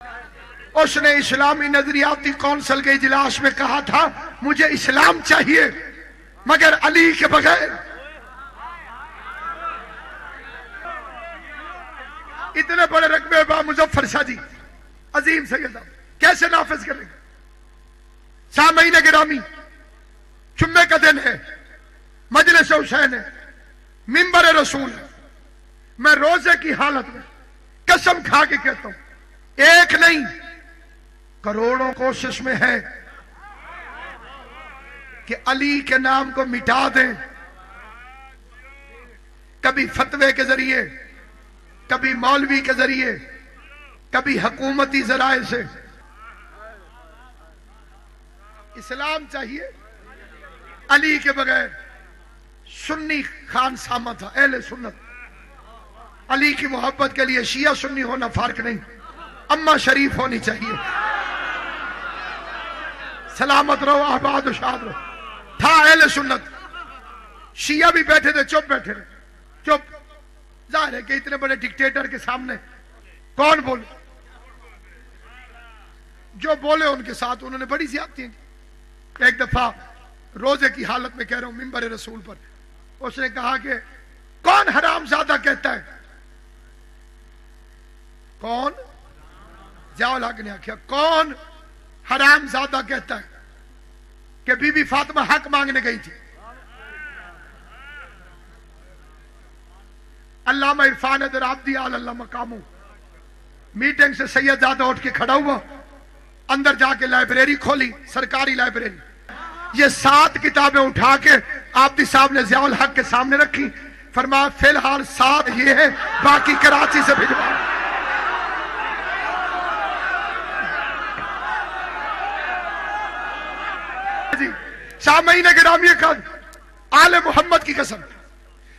اس نے اسلامی نظریاتی کونسل کے اجلاس میں کہا تھا مجھے اسلام چاہیے مگر علی کے بغیر۔ اتنے بڑے رقبے با مظفر شاہ جی عظیم سیدہ کیسے نافذ کریں گے؟ سامعین گرامی، جمعے کا دن ہے، مجلس حسین ہے، منبر رسول ہے، میں روزے کی حالت میں قسم کھا کے کہتا ہوں ایک نہیں کروڑوں کوشش میں ہے کہ علی کے نام کو مٹا دیں، کبھی فتوے کے ذریعے، کبھی مولوی کے ذریعے، کبھی حکومتی ذرائع سے۔ اسلام چاہیے علی کے بغیر۔ سنی خان سامہ تھا، اہل سنت، علی کی محبت کے لیے شیعہ سنی ہونا فرق نہیں، اماں شریف ہونی چاہیے۔ سلامت رہو، آباد و شاد رہو۔ تھا اہل سنت، شیعہ بھی بیٹھے تھے، چپ بیٹھے رہے، چپ۔ ظاہر ہے کہ اتنے بڑے ڈکٹیٹر کے سامنے کون بولے؟ جو بولے ان کے ساتھ انہوں نے بڑی زیادتی کی۔ ایک دفعہ روزے کی حالت میں کہہ رہا ہوں منبر رسول پر، اس نے کہا کہ کون حرام زادہ کہتا ہے؟ کون؟ جاؤ لاگ نے آکھیا کون حرام زادہ کہتا ہے کہ بی بی فاطمہ حق مانگنے گئی تھی؟ علامہ عرفان در عبدی آل اللہ مقامو میٹنگ سے سید زادہ اٹھ کے کھڑا ہوا، اندر جا کے لائبریری کھولی، سرکاری لائبریری، یہ 7 کتابیں اٹھا کے عابدی صاحب نے ضیاء الحق کے سامنے رکھی، فرمایا فی الحال 7 یہ ہے، باقی کراچی سے بھجوا۔ سامعین گرامی کا آل محمد کی قسم،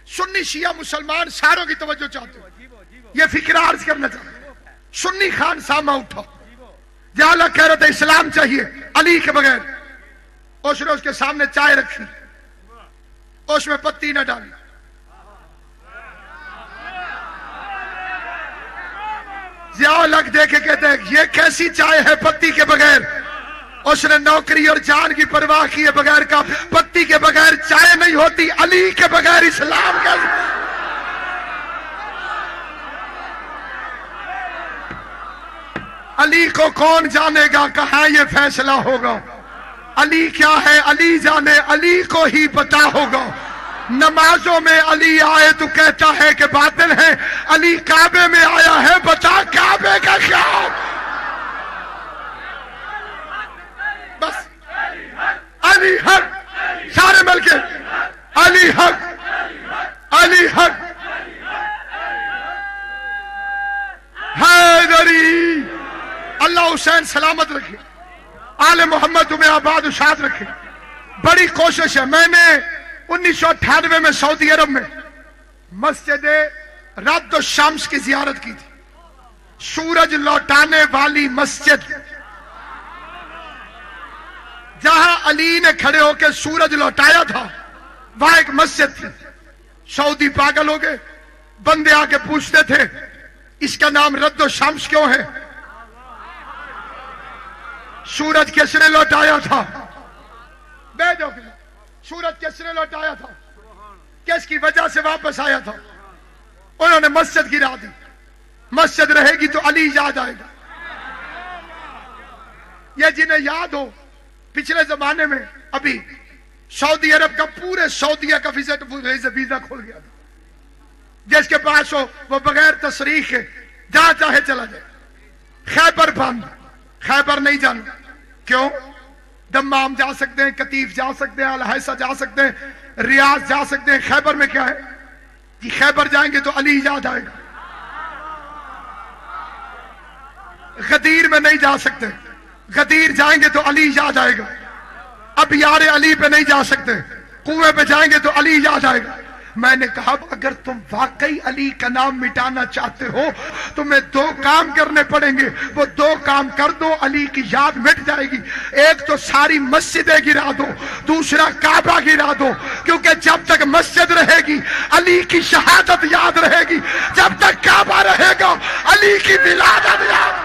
سنی شیعہ مسلمان ساروں کی توجہ چاہتے ہیں، یہ فکر عرض کرنا چاہتے ہیں۔ سنی خان سامہ اٹھا، یا اللہ کہہ رہا تھا اسلام چاہیے علی کے بغیر۔ اس نے اس کے سامنے چائے رکھی، اس میں پتی نہ ڈالی، ضیاء الحق دے کے کہتے ہیں یہ کیسی چائے ہے پتی کے بغیر؟ اس نے نوکری اور جان کی پرواہ کیے بغیر کا پتی کے بغیر چائے نہیں ہوتی، علی کے بغیر اسلام کیسے؟ علی کو کون جانے گا، کہاں یہ فیصلہ ہوگا؟ علی کیا ہے علی جانے، علی کو ہی پتا ہوگا۔ نمازوں میں علی آئے تو کہتا ہے کہ باطل ہے، علی کعبے میں آیا ہے، بتا کعبے کا کیا؟ بس علی حق، سارے مل کے علی حق، علی حق، حیدری۔ اللہ حسین سلامت رکھے، آل محمد تمہیں آباد و شاد رکھے۔ بڑی کوشش ہے، میں نے 1998 میں سعودی عرب میں مسجد رد الشمس کی زیارت کی تھی، سورج لوٹانے والی مسجد، جہاں علی نے کھڑے ہو کے سورج لوٹایا تھا وہاں ایک مسجد تھی۔ سعودی پاگل ہو گئے، بندے آ کے پوچھتے تھے اس کا نام رد الشمس کیوں ہے؟ سورج کس نے لوٹایا تھا؟ بیٹھو، سورج کس نے لوٹایا تھا؟ کس کی وجہ سے واپس آیا تھا؟ انہوں نے مسجد گرا دی۔ مسجد رہے گی تو علی یاد آئے گا۔ یہ جنہیں یاد ہو، پچھلے زمانے میں ابھی سعودی عرب کا پورے سعودیہ کا ویزا کھول گیا تھا، جس کے پاس ہو وہ بغیر تصریح کے جہاں چاہے چلا جائے۔ خیبر بند، خیبر نہیں جانا۔ کیوں؟ دمام جا سکتے ہیں، کتیف جا سکتے ہیں، الحیسہ جا سکتے ہیں، ریاض جا سکتے ہیں۔ خیبر میں کیا ہے کہ خیبر جائیں گے تو علی یاد آئے گا۔ غدیر میں نہیں جا سکتے، غدیر جائیں گے تو علی یاد آئے گا۔ اب یار علی پہ نہیں جا سکتے، کنویں پہ جائیں گے تو علی یاد آئے گا۔ میں نے کہا اگر تم واقعی علی کا نام مٹانا چاہتے ہو تمہیں 2 کام کرنے پڑیں گے، وہ 2 کام کر دو، علی کی یاد مٹ جائے گی۔ ایک تو ساری مسجدیں گرا دو، دوسرا کعبہ گرا دو، کیونکہ جب تک مسجد رہے گی علی کی شہادت یاد رہے گی، جب تک کعبہ رہے گا علی کی ولادت یاد۔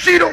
0।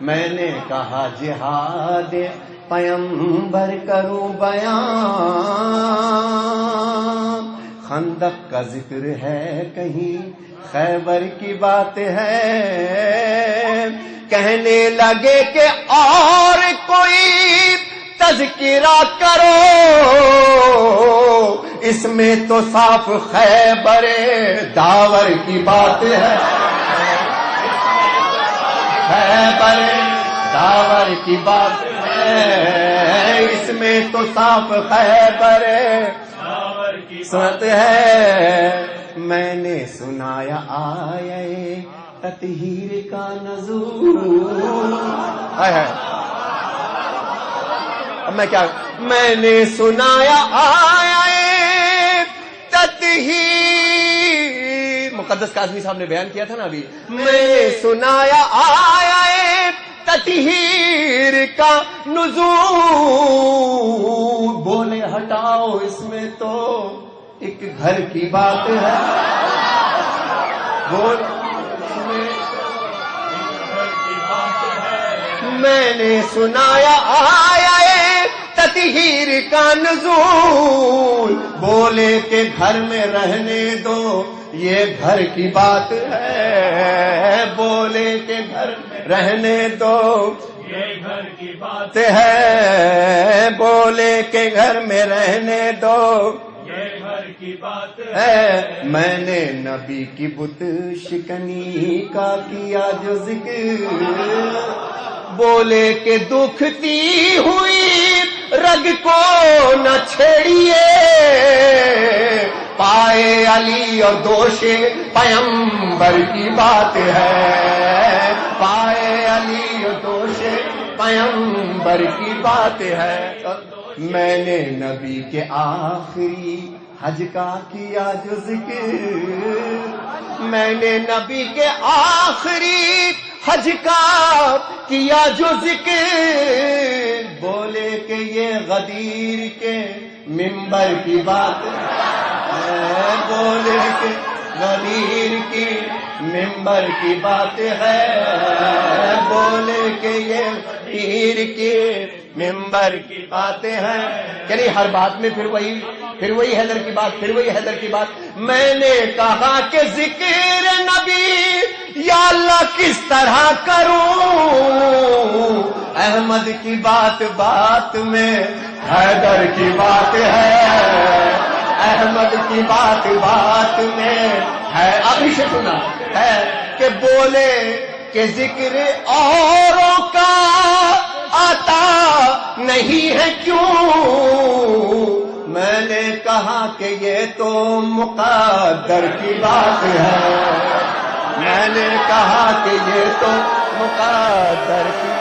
میں نے کہا جہاد پیمبر کروں بیان، خندق کا ذکر ہے کہیں خیبر کی بات ہے، کہنے لگے کہ اور کوئی تذکرہ کرو، اس میں تو صاف خیبر داور کی بات ہے، خیبر داور کی بات ہے، اس میں تو صاف خیبر داور کی بات ہے۔ میں نے سنایا آئے تطہیر کا نزول، اب میں کیا، میں نے سنایا آئے تطہیر، مقدس کاظمی صاحب نے بیان کیا تھا نا ابھی، میں نے سنایا آئے تطہیر کا نزول، بولے ہٹاؤ اس میں تو ایک گھر کی بات ہے، بول میں نے سنایا آیا تطہیر کا نزول، بولے کہ گھر میں رہنے دو یہ گھر کی بات ہے، بولے کہ گھر میں رہنے دو یہ گھر کی بات ہے، بولے کہ گھر میں رہنے دو یہ گھر کی بات ہے۔ میں نے نبی کی بت شکنی کا کیا جو ذکر، بولے کہ دکھتی ہوئی رگ کو نہ چھیڑیے، پائے علی اور دوش پیمبر کی بات ہے، پائے علی اور دوش پیمبر کی بات ہے۔ میں نے نبی کے آخری حج کا کیا جو ذکر، میں نے نبی کے آخری حج کا کیا جو ذکر، بولے کہ یہ غدیر کے منبر کی بات ہے، بولے کہ غدیر کی منبر کی بات ہے، بولے کہ یہ غدیر کی منبر کی باتیں ہیں، یعنی ہر بات میں پھر وہی حیدر کی بات، پھر وہی حیدر کی بات۔ میں نے کہا کہ ذکر نبی یا اللہ کس طرح کروں، احمد کی بات بات میں حیدر کی بات ہے، احمد کی بات بات میں ہے، ابھی سے سنا ہے کہ بولے کہ ذکر اوروں کا آتا نہیں ہے کیوں، میں نے کہا کہ یہ تو مقدر کی بات ہے، میں نے کہا کہ یہ تو مقدر کی